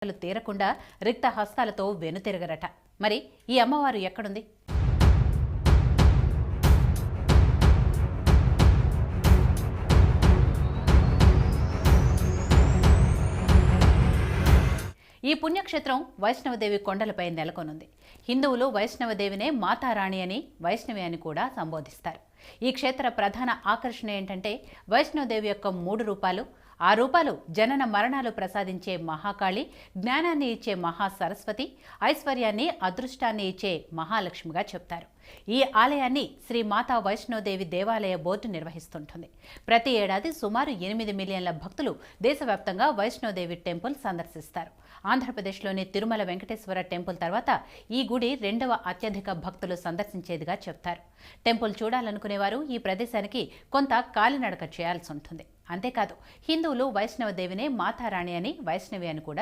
తీరకుండా రిక్త హస్తాలతో వెనుతిరగరట. మరి ఈ అమ్మవారు ఎక్కడుంది? ఈ పుణ్యక్షేత్రం వైష్ణవదేవి కొండలపై నెలకొనుంది. హిందువులు వైష్ణవదేవినే మాతారాణి అని, వైష్ణవి అని కూడా సంబోధిస్తారు. ఈ క్షేత్ర ప్రధాన ఆకర్షణ ఏంటంటే వైష్ణవదేవి యొక్క 3 రూపాలు. ఆ రూపాలు జనన మరణాలు ప్రసాదించే మహాకాళి, జ్ఞానాన్ని ఇచ్చే మహాసరస్వతి, ఐశ్వర్యాన్ని అదృష్టాన్ని ఇచ్చే మహాలక్ష్మిగా చెప్తారు. ఈ ఆలయాన్ని శ్రీ మాతా వైష్ణోదేవి దేవాలయ బోర్డు నిర్వహిస్తుంటుంది. ప్రతి ఏడాది సుమారు 8 మిలియన్ల భక్తులు దేశవ్యాప్తంగా వైష్ణోదేవి టెంపుల్ సందర్శిస్తారు. ఆంధ్రప్రదేశ్లోని తిరుమల వెంకటేశ్వర టెంపుల్ తర్వాత ఈ గుడి 2వ అత్యధిక భక్తులు సందర్శించేదిగా చెప్తారు. టెంపుల్ చూడాలనుకునేవారు ఈ ప్రదేశానికి కొంత కాలినడక చేయాల్సి ఉంటుంది. అంతేకాదు హిందువులు వైష్ణవదేవినే మాతారాణి అని, వైష్ణవి అని కూడా